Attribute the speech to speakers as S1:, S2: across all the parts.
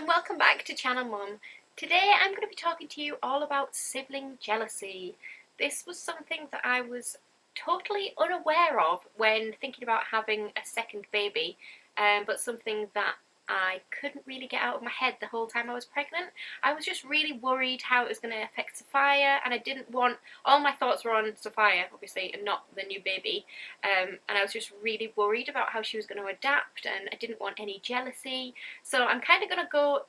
S1: and welcome back to Channel Mum. Today I'm going to be talking to you all about sibling jealousy. This was something that I was totally unaware of when thinking about having a second baby, but something that I couldn't really get out of my head the whole time I was pregnant. I was just really worried how it was going to affect Sophia, and I didn't want, all my thoughts were on Sophia obviously and not the new baby, and I was just really worried about how she was going to adapt, and I didn't want any jealousy. So I'm kind of going to go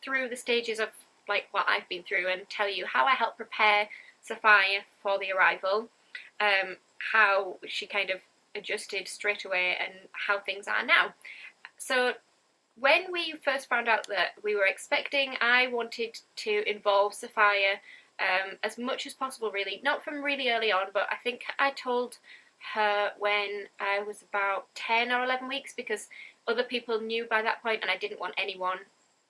S1: through the stages of like what I've been through and tell you how I helped prepare Sophia for the arrival, how she kind of adjusted straight away, and how things are now. So when we first found out that we were expecting, I wanted to involve Sophia as much as possible, really. Not from really early on, but I think I told her when I was about 10 or 11 weeks, because other people knew by that point and I didn't want anyone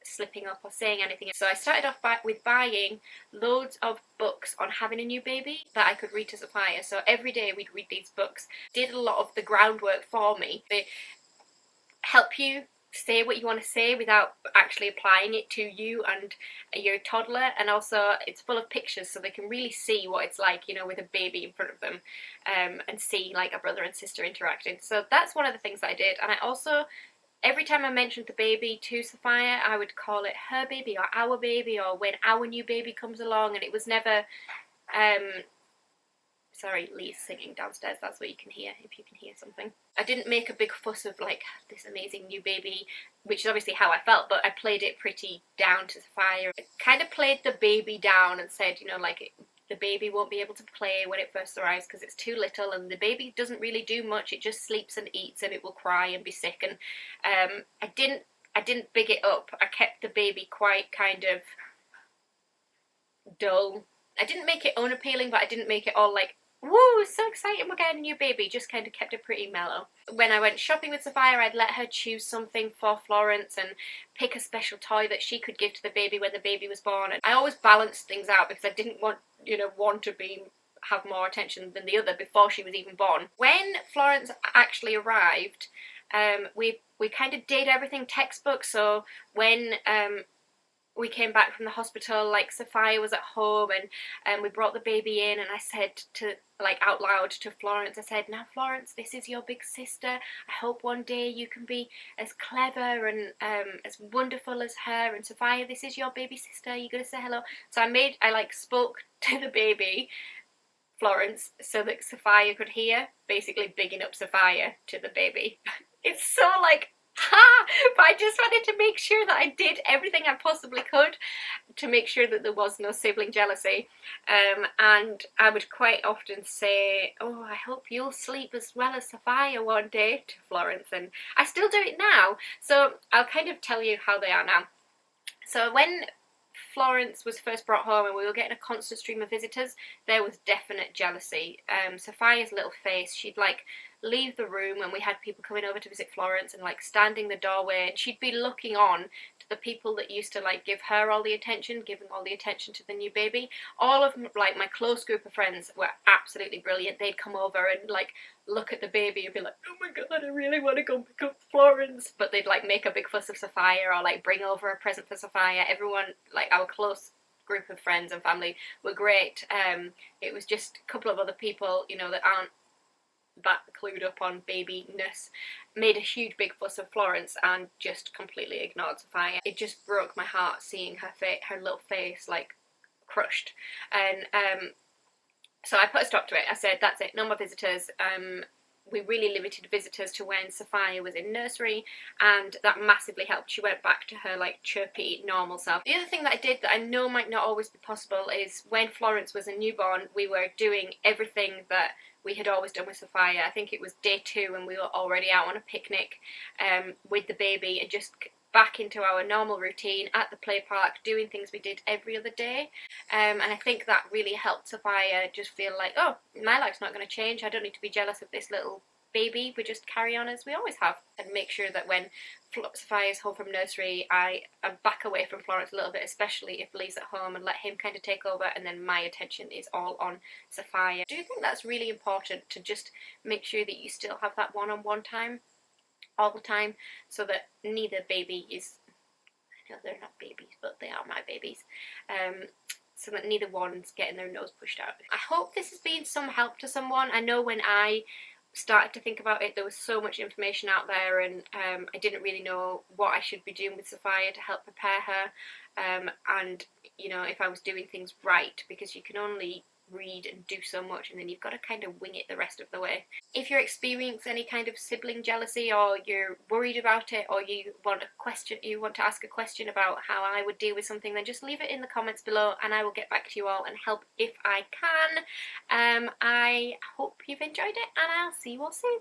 S1: slipping up or saying anything. So I started off with buying loads of books on having a new baby that I could read to Sophia. So every day we'd read these books, did a lot of the groundwork for me. They help you say what you want to say without actually applying it to you and your toddler, and also it's full of pictures so they can really see what it's like, you know, with a baby in front of them, and see like a brother and sister interacting. So that's one of the things that I did. And I also, every time I mentioned the baby to Sophia, I would call it her baby or our baby, or when our new baby comes along, and it was never sorry, Lee's singing downstairs, that's what you can hear, if you can hear something. I didn't make a big fuss of like this amazing new baby, which is obviously how I felt, but I played it pretty down to Sophia. I kind of played the baby down and said, you know, like the baby won't be able to play when it first arrives because it's too little, and the baby doesn't really do much, it just sleeps and eats and it will cry and be sick. And I didn't big it up. I kept the baby quite kind of dull. I didn't make it unappealing, but I didn't make it all like, woo, so exciting, we're getting a new baby. Just kind of kept it pretty mellow. When I went shopping with Sophia, I'd let her choose something for Florence and pick a special toy that she could give to the baby when the baby was born. And I always balanced things out because I didn't want, you know, one to have more attention than the other before she was even born. When Florence actually arrived, we kind of did everything textbook. So when we came back from the hospital, like Sophia was at home, and we brought the baby in, and I said to, like out loud to Florence, I said, now Florence, this is your big sister. I hope one day you can be as clever and as wonderful as her. And Sophia, this is your baby sister, you're gonna say hello. So I like spoke to the baby, Florence, so that Sophia could hear, basically bigging up Sophia to the baby. It's so like, ha! But I just wanted to make sure that I did everything I possibly could to make sure that there was no sibling jealousy. And I would quite often say, oh, I hope you'll sleep as well as Sophia one day, to Florence. And I still do it now. So I'll kind of tell you how they are now. So when Florence was first brought home and we were getting a constant stream of visitors, there was definite jealousy. Sophia's little face, she'd like leave the room when we had people coming over to visit Florence and like standing in the doorway, and she'd be looking on to the people that used to like give her all the attention, giving all the attention to the new baby. All of like my close group of friends were absolutely brilliant. They'd come over and like look at the baby and be like, oh my god, I really want to go pick up Florence. But they'd like make a big fuss of Sophia or like bring over a present for Sophia. Everyone, like our close group of friends and family, were great. It was just a couple of other people, you know, that aren't that clued up on babyness, made a huge big fuss of Florence and just completely ignored Sophia. It just broke my heart seeing her little face like crushed. And so I put a stop to it. I said, that's it, no more visitors. We really limited visitors to when Sophia was in nursery, and that massively helped. She went back to her like chirpy normal self. The other thing that I did that I know might not always be possible is when Florence was a newborn, we were doing everything that we had always done with Sophia. I think it was day 2 and we were already out on a picnic with the baby, and just back into our normal routine at the play park, doing things we did every other day. And I think that really helped Sophia just feel like, oh, my life's not going to change, I don't need to be jealous of this little baby, we just carry on as we always have. And make sure that when Sophia's home from nursery, I back away from Florence a little bit, especially if Lee's at home, and let him kind of take over, and then my attention is all on Sophia. I do think that's really important, to just make sure that you still have that one-on-one time all the time, so that neither baby is No, they're not babies, but they are my babies. So that neither one's getting their nose pushed out. I hope this has been some help to someone. I know when I started to think about it, there was so much information out there, and I didn't really know what I should be doing with Sophia to help prepare her, and you know, if I was doing things right, because you can only read and do so much, and then you've got to kind of wing it the rest of the way. If you're experiencing any kind of sibling jealousy, or you're worried about it, or you want to ask a question about how I would deal with something, then just leave it in the comments below and I will get back to you all and help if I can. I hope you've enjoyed it, and I'll see you all soon.